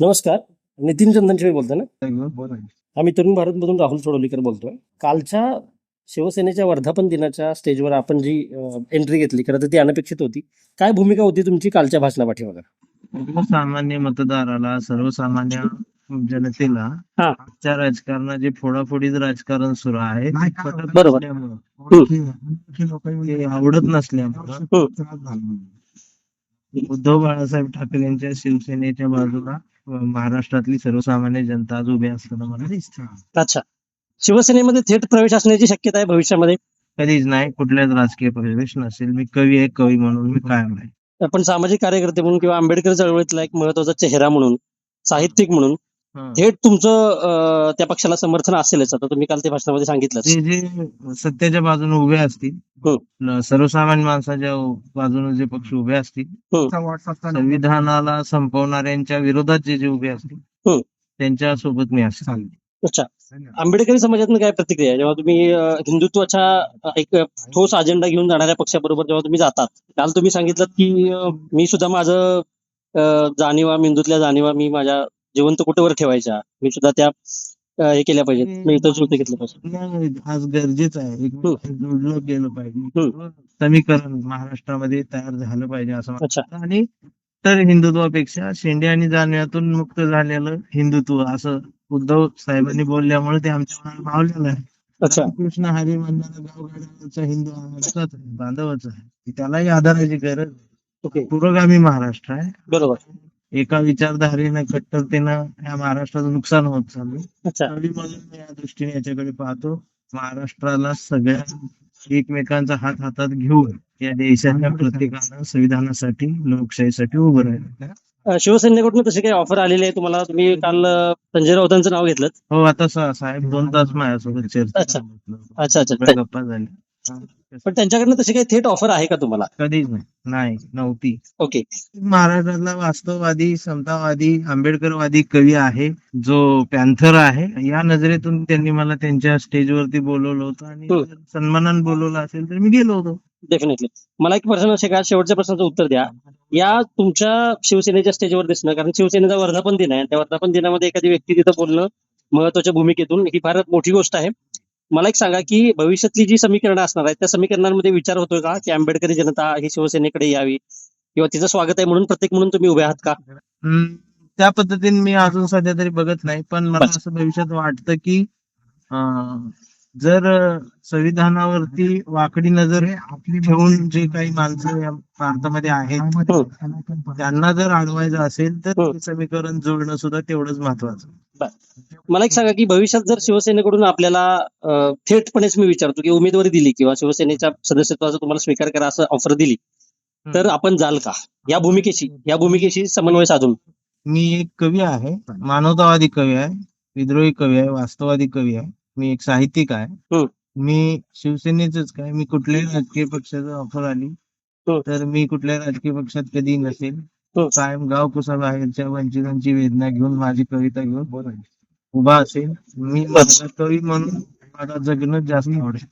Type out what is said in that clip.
नमस्कार. नितीन चंदनशिवे बोलतोय ना? बोला. आम्ही तरुण भारतमधून राहुल सोडवलीकर बोलतोय. कालच्या शिवसेनेच्या वर्धापन दिनाच्या स्टेजवर आपण जी एंट्री घेतली, खरं तर ती अनपेक्षित होती. काय भूमिका होती तुमची कालच्या भाषणापाठीमागे? सर्वसामान्य मतदाराला, सर्वसामान्य जनतेला हा. आजच्या राजकारणात जे फोडाफोडीचं राजकारण सुरू आहे ते पटत बरोबर. नसल्यामुळं, ते आवडत नसल्यामुळं उद्धव बाळासाहेब ठाकरे यांच्या शिवसेनेच्या बाजूला महाराष्ट्रातली सर्वसामान्य जनता आज उभी असताना मला दिसते. अच्छा. शिवसेनेमध्ये थेट प्रवेश असण्याची शक्यता आहे भविष्यामध्ये? कधीच नाही, कुठल्याच राजकीय प्रवेश नसेल. मी कवी आहे, कवी म्हणून मी कायम आहे. आपण सामाजिक कार्यकर्ते म्हणून किंवा आंबेडकर चळवळीतला एक महत्वाचा चेहरा म्हणून, साहित्यिक म्हणून हं. थेट तुमचं त्या पक्षाला समर्थन असेलच. आता तुम्ही काल त्या भाषणामध्ये सांगितलं. जे जे सत्याच्या बाजूने उभे असतील, सर्वसामान्य माणसाच्या बाजूने जे पक्ष उभे असतील, संविधानाला संपवणाऱ्यांच्या विरोधात जे जे उभे असतील त्यांच्या सोबत मी असेल. अच्छा. आंबेडकरी समाजातून काय प्रतिक्रिया आहे जेव्हा तुम्ही हिंदुत्वाच्या एक ठोस अजेंडा घेऊन जाणाऱ्या पक्षाबरोबर जेव्हा तुम्ही जातात? काल तुम्ही सांगितलं की मी सुद्धा माझं जाणीवा, मेंदूतल्या जाणीवा मी माझ्या जिवंत कुठेवर ठेवायच्या, मी सुद्धा त्या हे केल्या पाहिजेत, मी इथं जुळते घेतलं पाहिजे. आज गरजेचं आहे, जोडलं गेलं पाहिजे, समीकरण महाराष्ट्रामध्ये तयार झालं पाहिजे असं अच्छा. वाटतं. आणि तर हिंदुत्वापेक्षा शेंडे आणि जाणव्यातून मुक्त झालेलं हिंदुत्व असं उद्धव साहेबांनी बोलल्यामुळे ते आमच्या मनाला भावलेलं आहे. अच्छा. कृष्ण हरी म्हणणारा गावगाड्यावरचा हिंदू आमचाच आहे, बांधवच आहे. त्यालाही आधाराची गरज. ओके. पुरोगामी महाराष्ट्र आहे. बरोबर. एका विचारधारेनं, कट्टरतेनं या महाराष्ट्राचं नुकसान होत चाललंय. अच्छा. कवी म्हणून मी या दृष्टीने याच्याकडे पाहतो. महाराष्ट्राला सगळ्या एकमेकांचा हात हातात घेऊन या देशाच्या प्रत्येकानं संविधानासाठी, लोकशाहीसाठी उभं राहिलं. शिवसेनेकडून तशी काही ऑफर आलेली आहे तुम्हाला? तुम्ही काल संजय राऊतांचं नाव घेतलं. हो, आता साहेब 2 तास माझ्यासोबत चर्चा. अच्छा. अच्छा. गप्पा झाल्या. पण त्यांच्याकडनं तशी काही थेट ऑफर आहे का तुम्हाला? कधीच नाही, नव्हती. ओके. महाराष्ट्रातला वास्तववादी, समतावादी, आंबेडकरवादी कवी आहे, जो पॅन्थर आहे, या नजरेतून त्यांनी मला त्यांच्या स्टेजवरती बोलवलं होतं आणि सन्मानाने बोलवलं असेल तर मी गेलो होतो. डेफिनेटली. मला एक प्रश्न असे का, शेवटच्या प्रश्नाचं उत्तर द्या. या तुमच्या शिवसेनेच्या स्टेजवर दिसणं, कारण शिवसेनेचा वर्धापन दिन आहे, त्या वर्धापन दिनामध्ये एखादी व्यक्ती तिथं बोलणं महत्वाच्या भूमिकेतून, ही फार मोठी गोष्ट आहे. मला एक सांगा की भविष्यातली जी समीकरणं असणार आहेत त्या समीकरणांमध्ये विचार होतोय का की आंबेडकरी जनता ही शिवसेनेकडे यावी किंवा तिचं स्वागत आहे म्हणून प्रत्येक म्हणून तुम्ही उभे आहात का? त्या पद्धतीने मी अजून सध्या तरी बघत नाही, पण मला असं भविष्यात वाटतं की जर संविधानावरती वाकडी नजर ठेवून जे काही माणसं या भारतामध्ये आहेत त्यांना जर अडवायचं असेल तर समीकरण जुळणं सुद्धा तेवढंच महत्वाचं. मला एक सांगा की भविष्यात जर शिवसेनेकडून आपल्याला थेटपणेच मी विचारतो की उमेदवारी दिली किंवा शिवसेनेच्या सदस्यत्वाचा तुम्हाला स्वीकार करा असं ऑफर दिली तर आपण जाल का या भूमिकेशी समन्वय साधून? मी एक कवी आहे, मानवतावादी कवी आहे, विद्रोही कवी आहे, वास्तववादी कवी आहे, मी एक साहित्यिक आहे. मी शिवसेनेच काय, मी कुठल्याही राजकीय पक्षाचं ऑफर आली तर मी कुठल्याही राजकीय पक्षात कधी नसेल. कायम गाव कुसाबाहेरच्या वंचितांची वेदना घेऊन, माझी कविता घेऊन उभा असेल. मी माझा कवी म्हणून मला जगणं जास्त आवडेल.